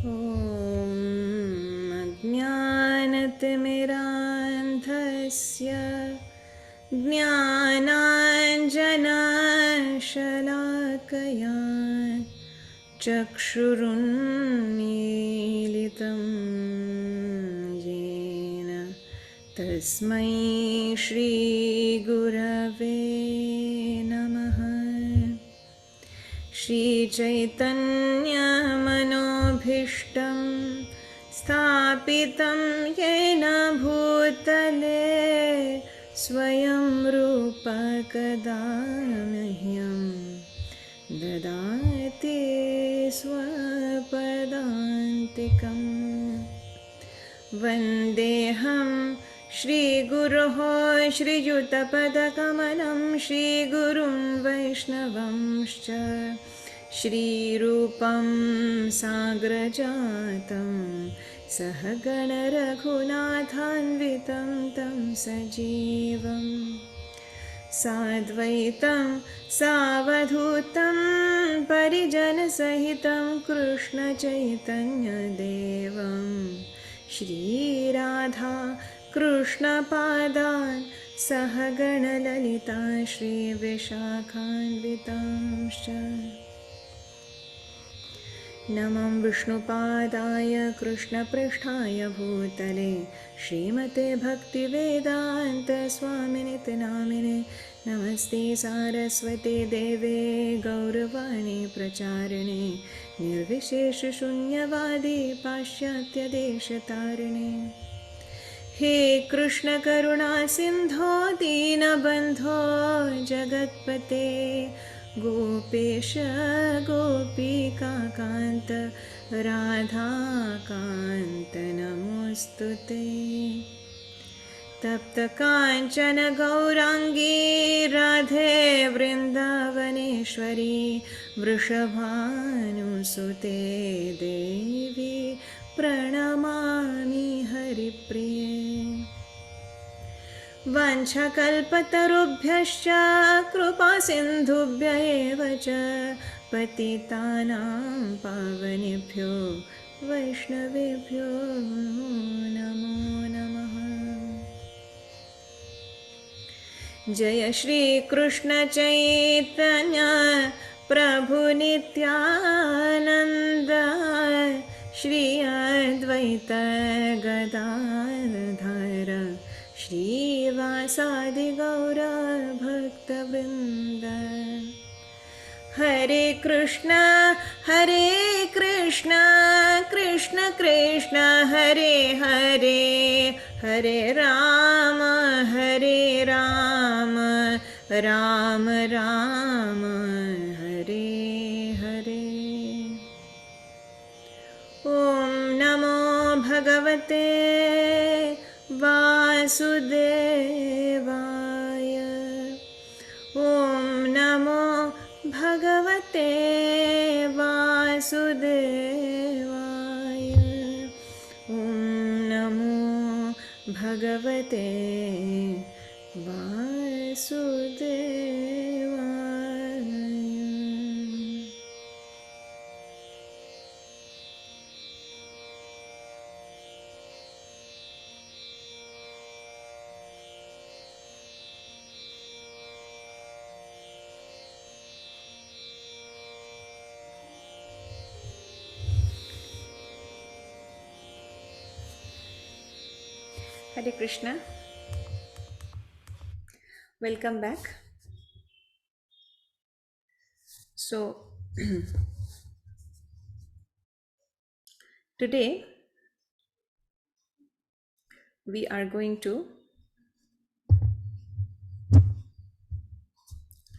ॐ अज्ञानतिमिरान्धस्य ज्ञानाञ्जनशलाकया चक्षुरुन्मीलितं येन तस्मै श्रीगुरवे नमः। श्रीचैतन्यमनोभीष्टं स्थापितं येन भूतले स्वयं रूप कदा मह्यं ददाति स्वपदान्तिकं। वन्देऽहं श्रीगुरोः श्रीयुतपदकमलं श्रीगुरुं वैष्णवंश्च श्रीरूपं साग्रजातं सहगण रघुनाथान्वितं तं सजीवं साद्वैतं सावधूतं परिजनसहितं कृष्णचैतन्यदेवं श्रीराधा कृष्णपादान् सहगणललिता श्रीविशाखान्वितांश्च। नमो विष्णुपादाय कृष्णपृष्ठाय भूतले श्रीमते भक्तिवेदान्तस्वामिनिति नामिने। नमस्ते सारस्वते देवे गौरवाणी प्रचारिणे निर्विशेषशून्यवादी पाश्चात्यदेशतारिणे। हे कृष्ण करुणा सिन्धो दीनबन्धो जगत्पते गोपेश गोपिकान्त राधाकान्त नमोऽस्तुते। तप्तकाञ्चन गौराङ्गी राधे वृन्दावनेश्वरी वृषभानुसुते देवी प्रणमामि हरिप्रिये। वाञ्छाकल्पतरुभ्यश्च कृपासिन्धुभ्य एव च पतितानां पावनेभ्यो वैष्णवेभ्यो नमो नमः। जय श्री कृष्ण चैतन्य प्रभु नित्यानंद श्री अद्वैत गदाधर श्रीवासादि गौर भक्तवृंद। हरे कृष्ण कृष्ण कृष्ण हरे हरे, हरे राम राम राम हरे हरे। ॐ नमो भगवते वासुदेवाय। ॐ नमो भगवते वासुदेवाय। ॐ नमो भगवते वासुदेवाय। Hare Krishna. Welcome back. So today we are going to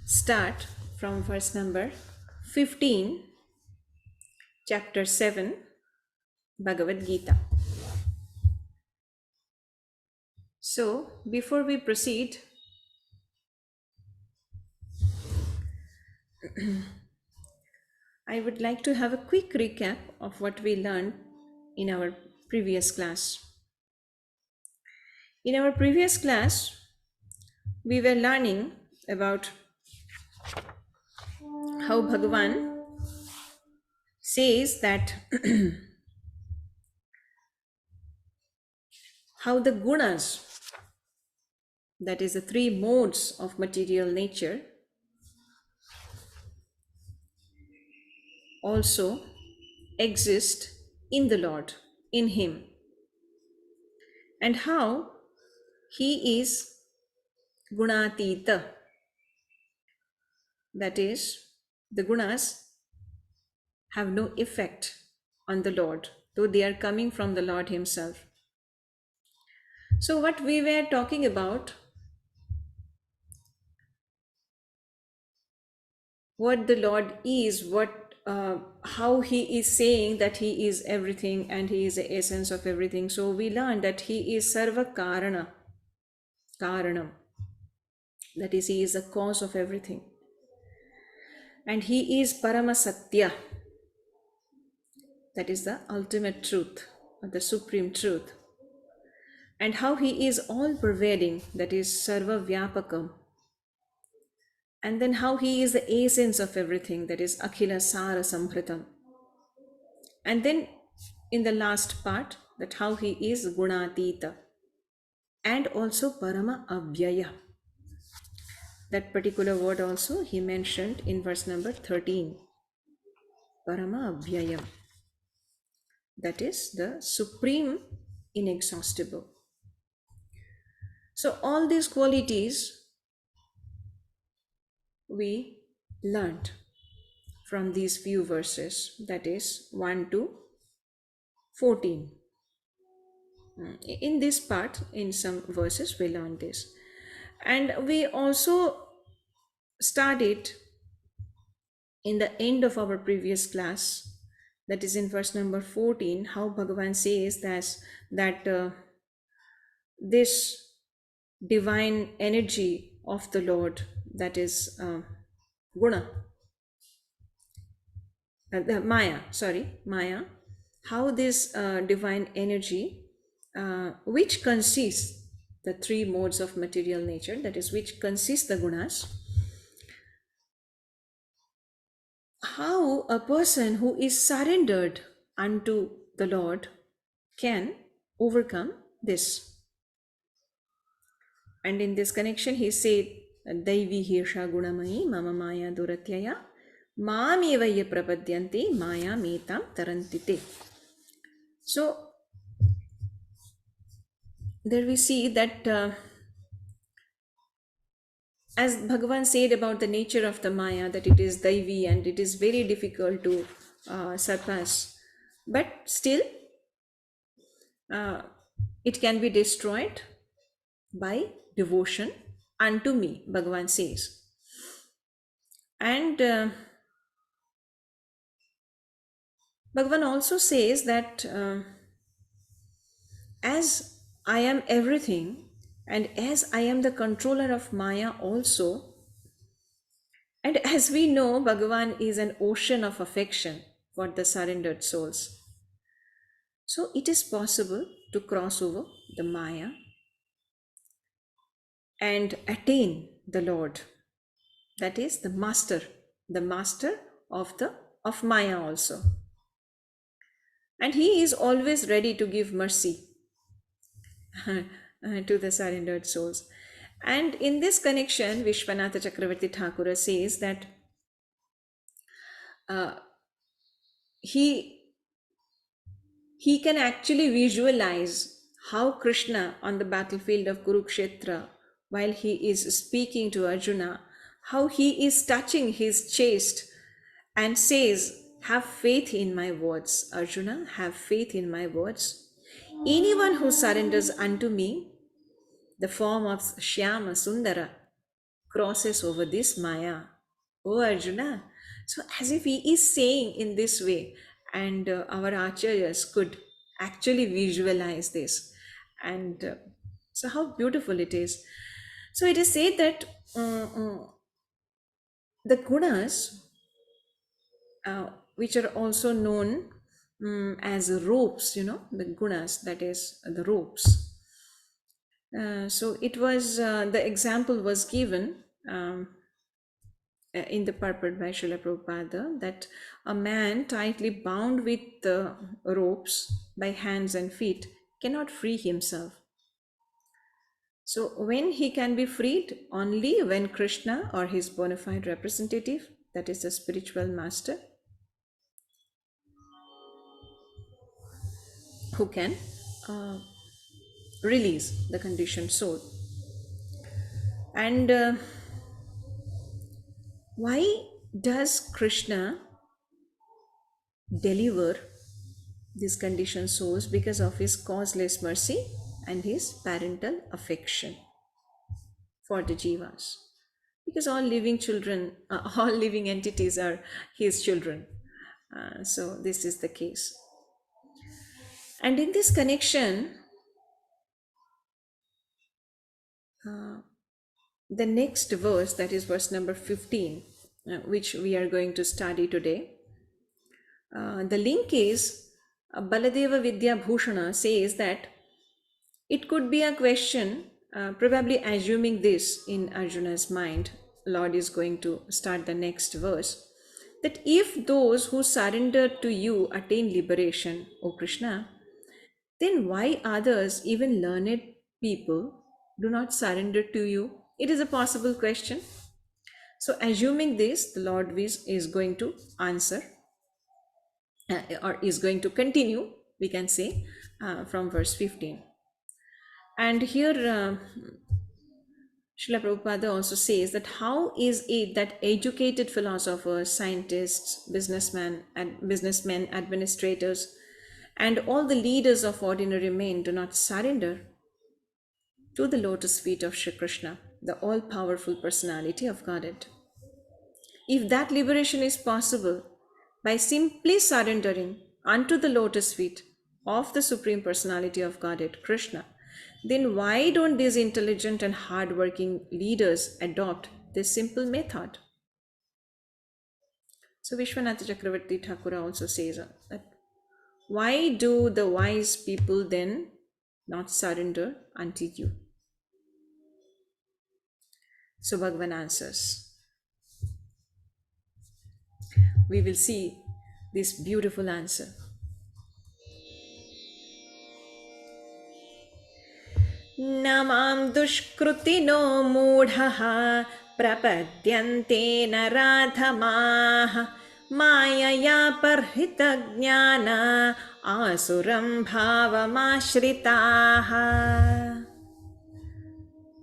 start from verse number 15, chapter 7, Bhagavad Gita. So before we proceed, I would like to have a quick recap of what we learned in our previous class. In our previous class, we were learning about how Bhagavan says that how the gunas, that is the three modes of material nature, also exist in the Lord, in Him, and how He is gunatita, that is, the gunas have no effect on the Lord, though they are coming from the Lord Himself. So, what we were talking about, what the Lord is, how He is saying that He is everything and He is the essence of everything. So, we learned that He is Sarva Karanam, that is, He is the cause of everything. And He is Parama Satya, that is the ultimate truth, or the supreme truth. And how He is all pervading, that is Sarva Vyapakam. And then how He is the essence of everything, that is Akhila Sara Samhritam. And then in the last part, that how He is Gunatita and also Parama Avyaya. That particular word also He mentioned in verse number 13. Parama Avyayam. That is the supreme inexhaustible. So all these qualities we learned from these few verses, that is 1 to 14. In this part, in some verses, we learned this. And we also studied in the end of our previous class, that is in verse number 14, how Bhagavan says that this divine energy of the Lord, that is Guna, Maya, how this divine energy, which consists the three modes of material nature, that is, which consists the gunas, how a person who is surrendered unto the Lord can overcome this. And in this connection, he said, Devī hirsha gunamayi mama maya duratyaya mamevaya prapadyanti maya metam tarantite. So, there we see that as Bhagavan said about the nature of the Maya, that it is Devī and it is very difficult to surpass. But still, it can be destroyed by devotion unto me, Bhagavan says. And Bhagavan also says that as I am everything and as I am the controller of Maya also, and as we know, Bhagavan is an ocean of affection for the surrendered souls. So it is possible to cross over the Maya and attain the Lord. That is the master of Maya also. And He is always ready to give mercy to the surrendered souls. And in this connection, Vishwanatha Chakrabarti Thakura says that he can actually visualize how Krishna on the battlefield of Kurukshetra, while he is speaking to Arjuna, how he is touching his chest and says, have faith in my words, Arjuna, have faith in my words. Anyone who surrenders unto me, the form of Shyama Sundara, crosses over this Maya. Oh Arjuna. So as if he is saying in this way, and our acharyas could actually visualize this. And so how beautiful it is. So it is said that the gunas, which are also known as ropes, the gunas, that is the ropes. So it was, the example was given in the purport by Srila Prabhupada, that a man tightly bound with the ropes by hands and feet cannot free himself. So when he can be freed? Only when Krishna or his bona fide representative, that is the spiritual master, who can release the conditioned soul. And why does Krishna deliver these conditioned souls? Because of his causeless mercy and his parental affection for the jivas. Because all living children, all living entities are his children. So this is the case. And in this connection, the next verse, that is verse number 15, which we are going to study today, the link is Baladeva Vidya Bhushana says that it could be a question, probably assuming this in Arjuna's mind. Lord is going to start the next verse, that if those who surrender to you attain liberation, O Krishna, then why others, even learned people, do not surrender to you? It is a possible question. So assuming this, the Lord is going to answer, or is going to continue, we can say, from verse 15. And here Srila Prabhupada also says that how is it that educated philosophers, scientists, businessmen, administrators, and all the leaders of ordinary men do not surrender to the lotus feet of Shri Krishna, the all-powerful personality of Godhead? If that liberation is possible by simply surrendering unto the lotus feet of the Supreme Personality of Godhead, Krishna, then why don't these intelligent and hardworking leaders adopt this simple method? So Vishwanath Chakrabarti Thakura also says that why do the wise people then not surrender unto you? So Bhagavan answers. We will see this beautiful answer. Namam dushkrutino mudhaha prapadyante naradhamaha mayaya parhita jnana asuram bhavamashritaha.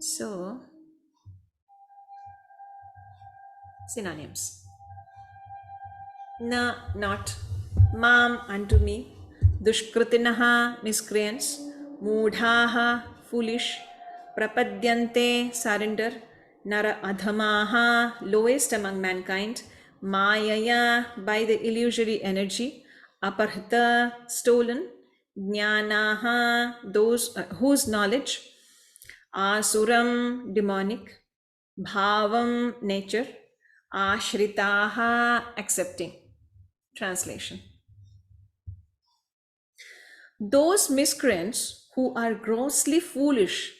So, synonyms. Na, not. Mam, unto me. Dushkrutinaha, miscreants. Mudhaha, foolish. Prapadyante, surrender. Nara adhamaha, lowest among mankind. Mayaya, by the illusory energy. Aparhita, stolen. Jnanaha, those whose knowledge. Asuram, demonic. Bhavam, nature. Ashritaha, accepting. Translation. Those miscreants who are grossly foolish,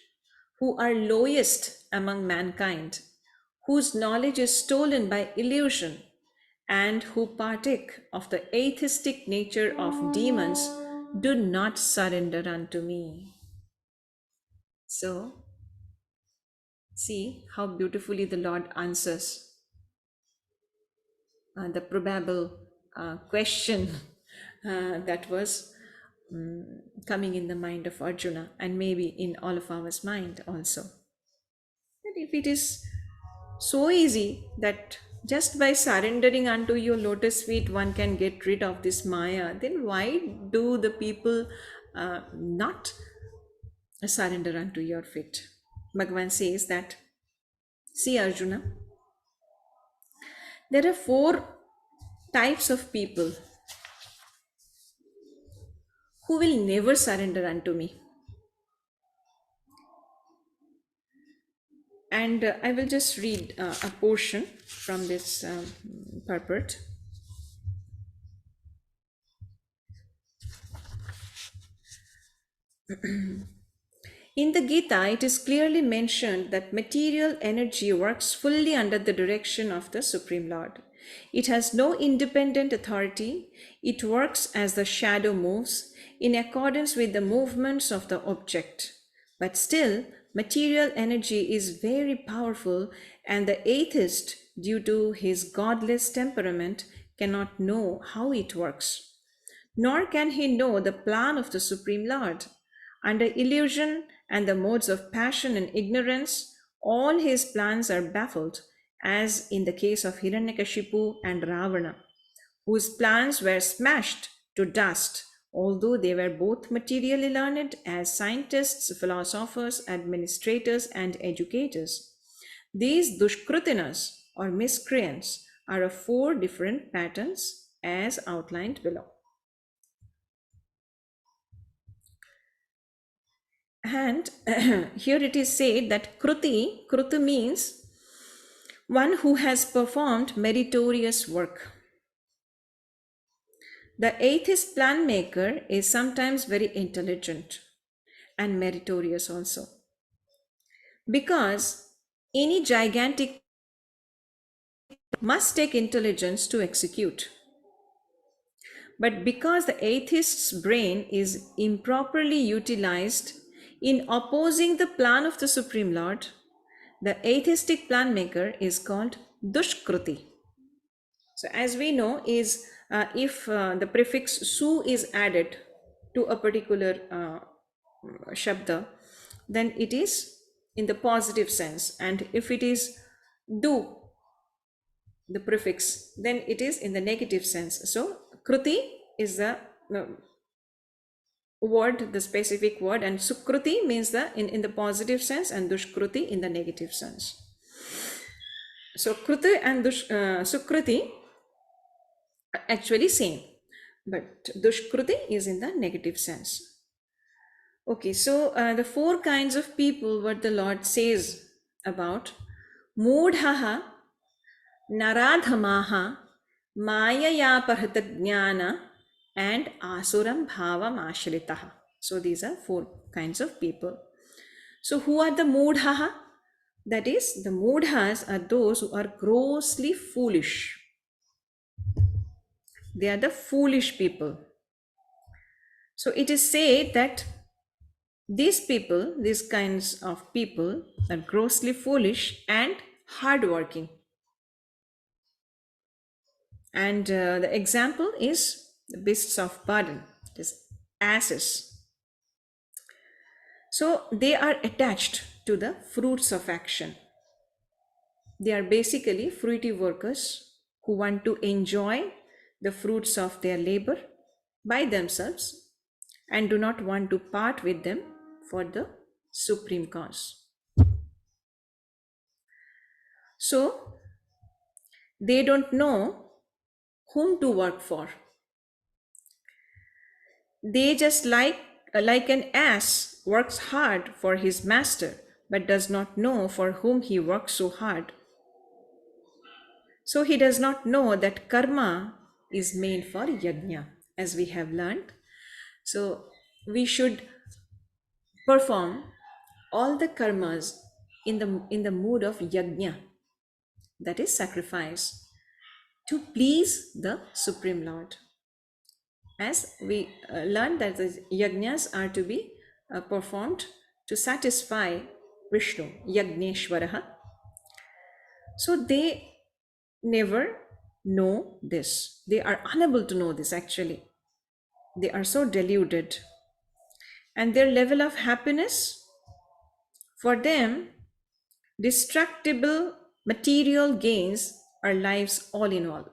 who are lowest among mankind, whose knowledge is stolen by illusion, and who partake of the atheistic nature of demons, do not surrender unto me. So, see how beautifully the Lord answers the probable question that was coming in the mind of Arjuna, and maybe in all of our mind also. That if it is so easy that just by surrendering unto your lotus feet one can get rid of this Maya, then why do the people not surrender unto your feet? Bhagavan says that, see Arjuna, there are 4 types of people who will never surrender unto me. And I will just read a portion from this purport. In the Gita, it is clearly mentioned that material energy works fully under the direction of the Supreme Lord. It has no independent authority. It works as the shadow moves in accordance with the movements of the object. But still, material energy is very powerful, and the atheist, due to his godless temperament, cannot know how it works. Nor can he know the plan of the Supreme Lord. Under illusion and the modes of passion and ignorance, all his plans are baffled, as in the case of Hiranyakashipu and Ravana, whose plans were smashed to dust, although they were both materially learned as scientists, philosophers, administrators, and educators. These dushkrutinas or miscreants are of four different patterns as outlined below. And here it is said that Kruti means one who has performed meritorious work. The atheist plan maker is sometimes very intelligent and meritorious also. Because any gigantic must take intelligence to execute. But because the atheist's brain is improperly utilized in opposing the plan of the Supreme Lord, the atheistic plan maker is called Dushkruti. So as we know is if the prefix su is added to a particular shabda, then it is in the positive sense. And if it is do, the prefix, then it is in the negative sense. So kruti is the word, the specific word, and sukruti means the in the positive sense, and dushkruti in the negative sense. So kruti and sukruti are actually same, but dushkruti is in the negative sense. Okay, so the four kinds of people what the Lord says about: moodhaha, naradhamaha, mayaya parhatajnana, and asuram bhavam ashritaha. So these are four kinds of people. So who are the moodhaha? That is, the moodhas are those who are grossly foolish. They are the foolish people. So it is said that these people, these kinds of people, are grossly foolish and hardworking. And the example is the beasts of burden, it is asses. So they are attached to the fruits of action. They are basically fruity workers who want to enjoy the fruits of their labor by themselves and do not want to part with them for the supreme cause. So they don't know whom to work for. They just like an ass works hard for his master but does not know for whom he works so hard. So he does not know that karma is made for yajna, as we have learned. So we should perform all the karmas in the mood of yajna, that is sacrifice, to please the Supreme Lord. As we learned that the yajnas are to be performed to satisfy Vishnu, Yagneshwaraha. So they never know this. They are unable to know this actually. They are so deluded. And their level of happiness, for them, destructible material gains are lives all in all.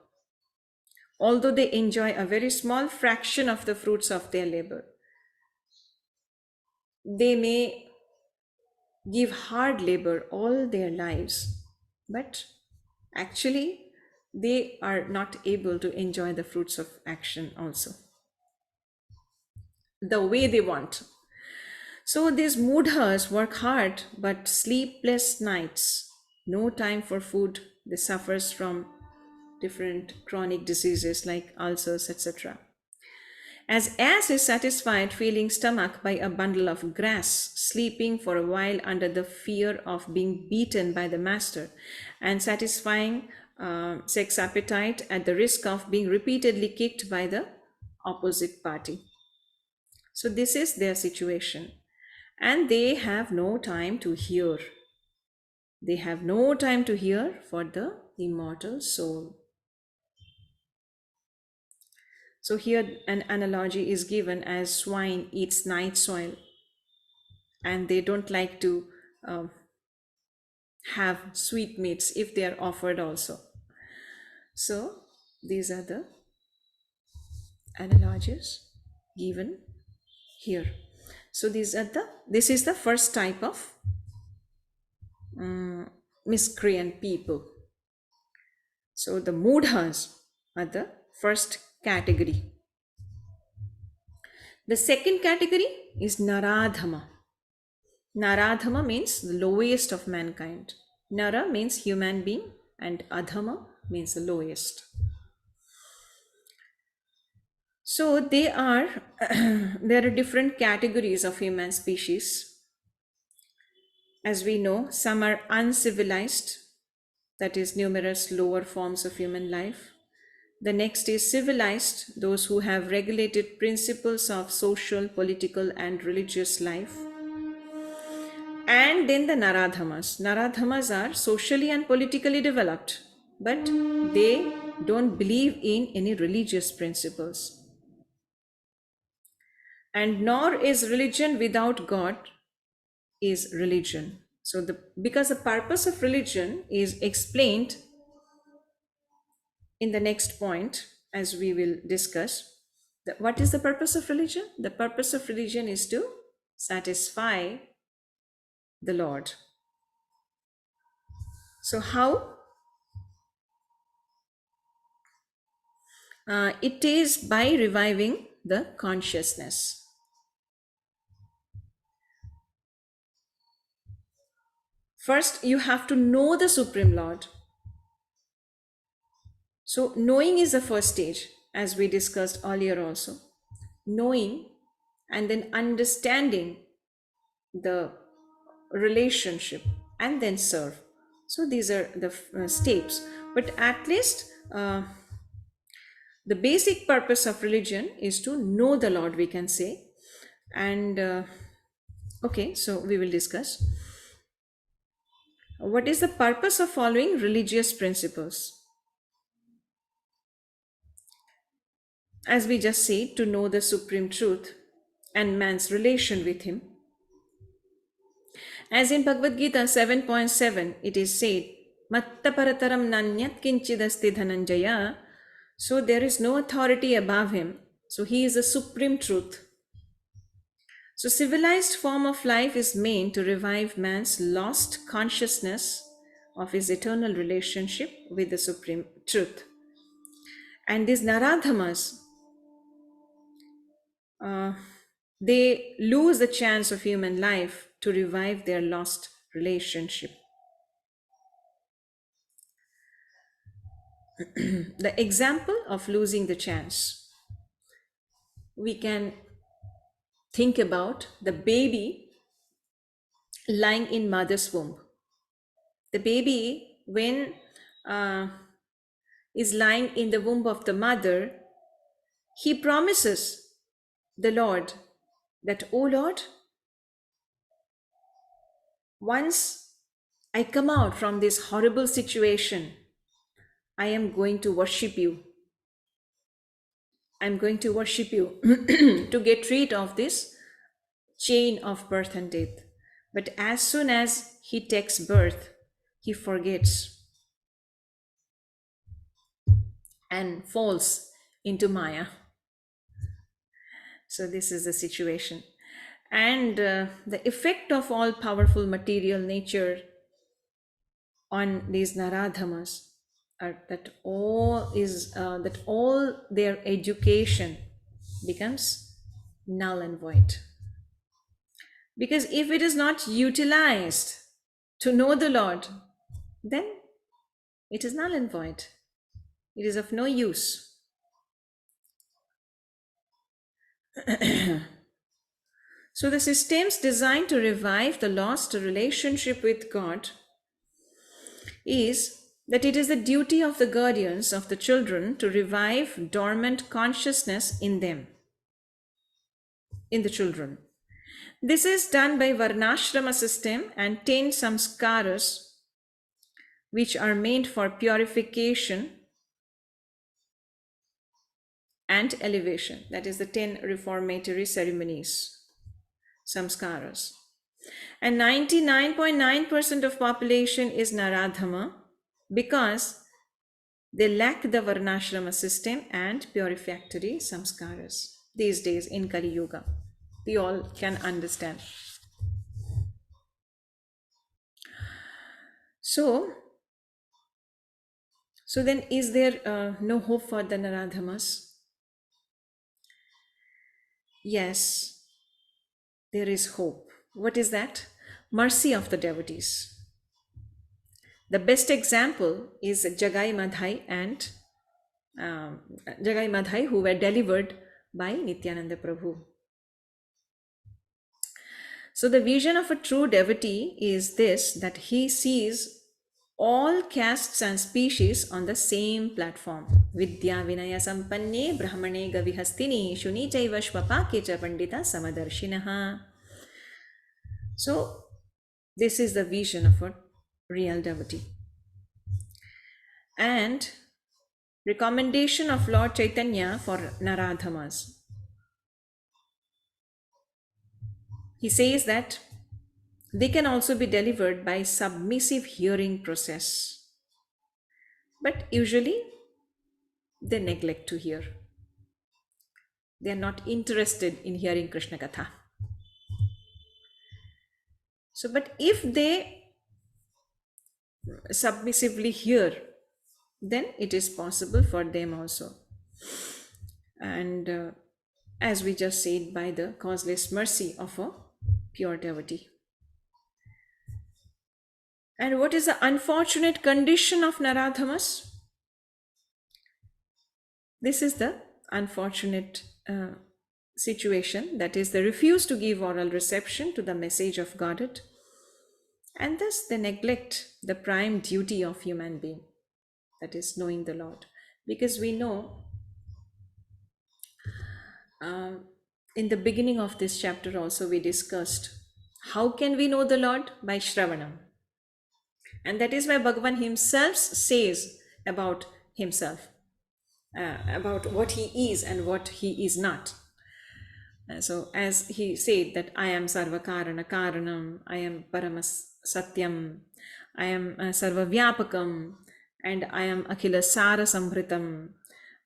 Although they enjoy a very small fraction of the fruits of their labor, they may give hard labor all their lives, but actually they are not able to enjoy the fruits of action also the way they want. So these moodhas work hard but sleepless nights, no time for food. They suffers from different chronic diseases like ulcers, etc. As ass is satisfied filling stomach by a bundle of grass, sleeping for a while under the fear of being beaten by the master, and satisfying sex appetite at the risk of being repeatedly kicked by the opposite party. So this is their situation. and they have no time to hear. They have no time to hear for the immortal soul. So here an analogy is given as swine eats night soil, and they don't like to have sweetmeats if they are offered also. So these are the analogies given here. So this is the first type of miscreant people. So the mudhas are the first category. The second category is naradhama. Naradhama means the lowest of mankind. Nara means human being and adhama means the lowest. So there are different categories of human species. As we know, some are uncivilized, that is numerous lower forms of human life. The next is civilized, those who have regulated principles of social, political, and religious life. And then the Naradhamas. Naradhamas are socially and politically developed, but they don't believe in any religious principles. And nor is religion without God is religion. So because the purpose of religion is explained in the next point, as we will discuss. What is the purpose of religion? The purpose of religion is to satisfy the Lord. So how? It is by reviving the consciousness. First, you have to know the Supreme Lord. So knowing is the first stage, as we discussed earlier also. Knowing and then understanding the relationship and then serve. So these are the steps. But at least the basic purpose of religion is to know the Lord, we can say. And okay, so we will discuss. What is the purpose of following religious principles? As we just said, to know the supreme truth and man's relation with him. As in Bhagavad Gita 7.7, it is said, Matta parataram nanyat kinchidasti dhananjaya. So there is no authority above him. So he is the supreme truth. So civilized form of life is meant to revive man's lost consciousness of his eternal relationship with the supreme truth. And these naradhamas, they lose the chance of human life to revive their lost relationship. The example of losing the chance, we can think about the baby lying in mother's womb. The baby, when is lying in the womb of the mother, he promises the Lord that, "Oh Lord, once I come out from this horrible situation, I am going to worship you. I'm going to worship you to get rid of this chain of birth and death." But as soon as he takes birth, he forgets and falls into Maya. So this is the situation. And the effect of all powerful material nature on these naradhamas are that all their education becomes null and void. Because if it is not utilized to know the Lord, then it is null and void. It is of no use. So the systems designed to revive the lost relationship with God is that it is the duty of the guardians of the children to revive dormant consciousness in them, in the children. This is done by Varnashrama system and 10 samskaras, which are meant for purification and elevation. That is the 10 reformatory ceremonies, samskaras. And 99.9% of population is Naradhama because they lack the Varnashrama system and purificatory samskaras these days in Kali Yuga. We all can understand. So then is there no hope for the Naradhamas? Yes, there is hope. What is that? Mercy of the devotees. The best example is Jagai Madhai and Jagai Madhai, who were delivered by Nityananda Prabhu. So the vision of a true devotee is this, that he sees all castes and species on the same platform. Vidya Vinaya Sampanne Brahmane Gavihastini Shuni Chaiva Shvapake Cha Pandita Samadarshinaha. So this is the vision of a real devotee. And recommendation of Lord Chaitanya for Naradhamas. He says that they can also be delivered by submissive hearing process. But usually they neglect to hear. They are not interested in hearing Krishna Katha. So, but if they submissively hear, then it is possible for them also. And as we just said, by the causeless mercy of a pure devotee. And what is the unfortunate condition of Naradhamas? This is the unfortunate situation, that is, they refuse to give oral reception to the message of Godhead, and thus they neglect the prime duty of human being, that is, knowing the Lord. Because we know in the beginning of this chapter also we discussed how can we know the Lord? By Shravanam. And that is why Bhagavan himself says about himself, about what he is and what he is not. So as he said that I am Sarva Karana Karanam, I am Parama Satyam, I am Sarva Vyapakam, and I am Akhila Sara Samhritam,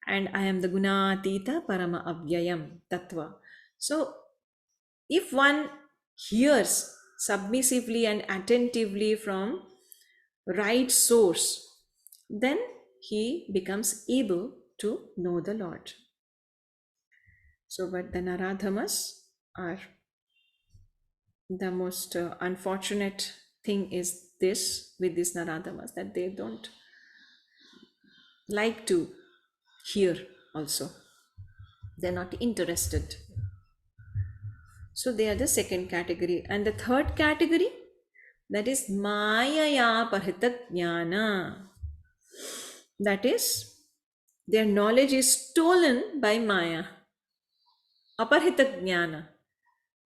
and I am the Gunatita Parama Avyayam Tattva. So if one hears submissively and attentively from right source, then he becomes able to know the Lord. So, but the Naradhamas are the most unfortunate thing is this with these Naradhamas, that they don't like to hear also. They're not interested. So they are the second category. And the third category, that is Mayaya Parhita Jnana. That is, their knowledge is stolen by Maya. Aparhita Jnana.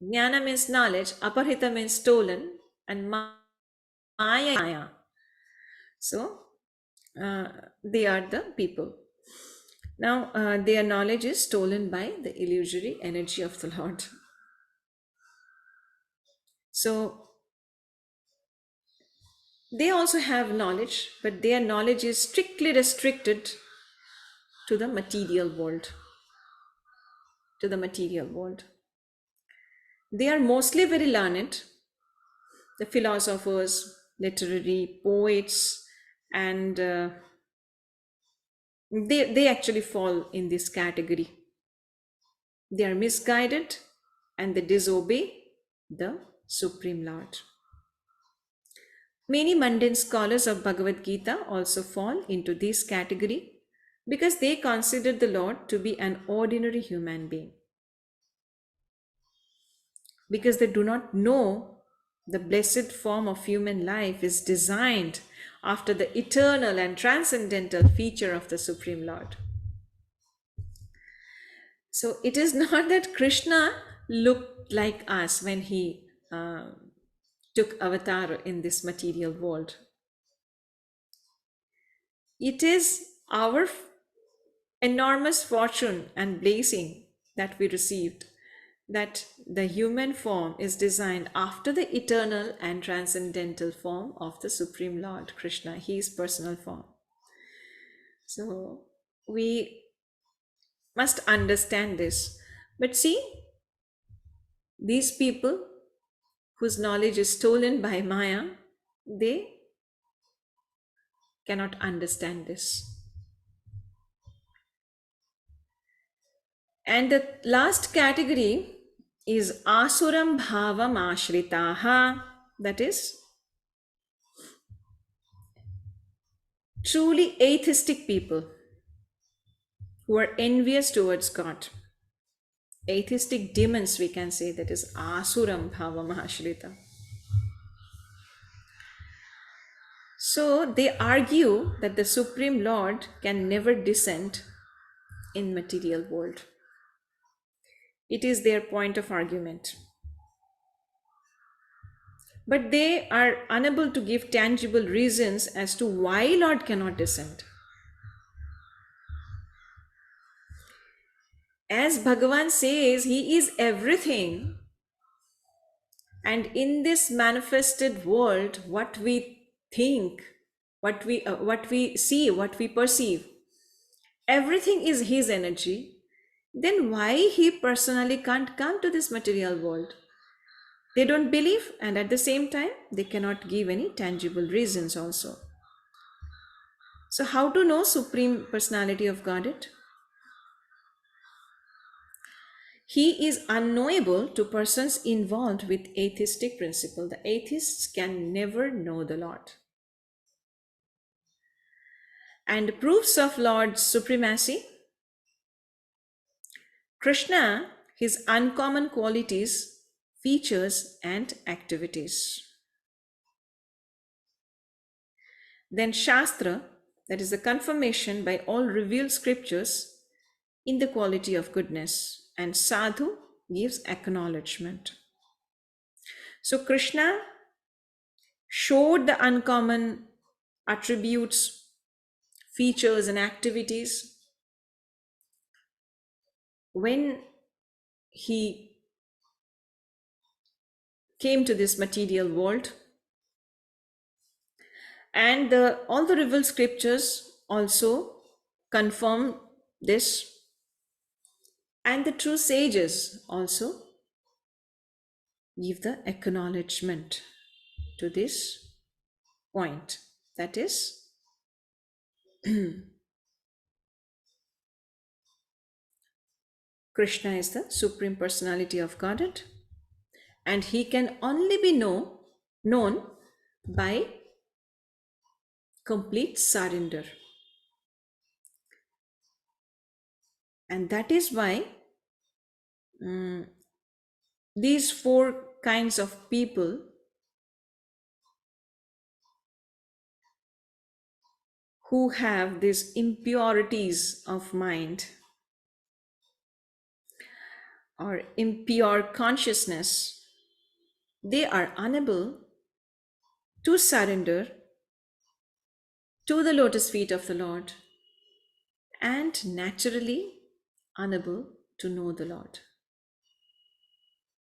Jnana means knowledge, Aparhita means stolen, and Maya. So they are the people. Now their knowledge is stolen by the illusory energy of the Lord. So they also have knowledge, but their knowledge is strictly restricted to the material world. To the material world. They are mostly very learned, the philosophers, literary poets, and they actually fall in this category. They are misguided and they disobey the Supreme Lord. Many mundane scholars of Bhagavad Gita also fall into this category because they consider the Lord to be an ordinary human being. Because they do not know the blessed form of human life is designed after the eternal and transcendental feature of the Supreme Lord. So it is not that Krishna looked like us when he took avatar in this material world. It is our enormous fortune and blessing that we received, that the human form is designed after the eternal and transcendental form of the Supreme Lord Krishna, his personal form. So we must understand this. But see, these people whose knowledge is stolen by Maya, they cannot understand this. And the last category is asuram bhavam ashritaha, that is truly atheistic people who are envious towards God. Atheistic demons, we can say, that is asuram bhavam ashrita. So they argue that the Supreme Lord can never descend in material world. It is their point of argument. But they are unable to give tangible reasons as to why Lord cannot descend. As Bhagavan says, he is everything. And in this manifested world, what we think, what we see, what we perceive, everything is his energy. Then why he personally can't come to this material world? They don't believe, and at the same time, they cannot give any tangible reasons also. So how to know Supreme Personality of Godhead? He is unknowable to persons involved with atheistic principle. The atheists can never know the Lord. And proofs of Lord's supremacy: Krishna, his uncommon qualities, features, and activities. Then Shastra, that is the confirmation by all revealed scriptures in the quality of goodness, and Sadhu gives acknowledgement. So Krishna showed the uncommon attributes, features, and activities when he came to this material world. And all the revealed scriptures also confirm this. And the true sages also give the acknowledgement to this point. That is, Krishna is the Supreme Personality of Godhead, and he can only be known by complete surrender. And that is why these four kinds of people who have these impurities of mind or impure consciousness, they are unable to surrender to the lotus feet of the Lord, and naturally unable to know the Lord.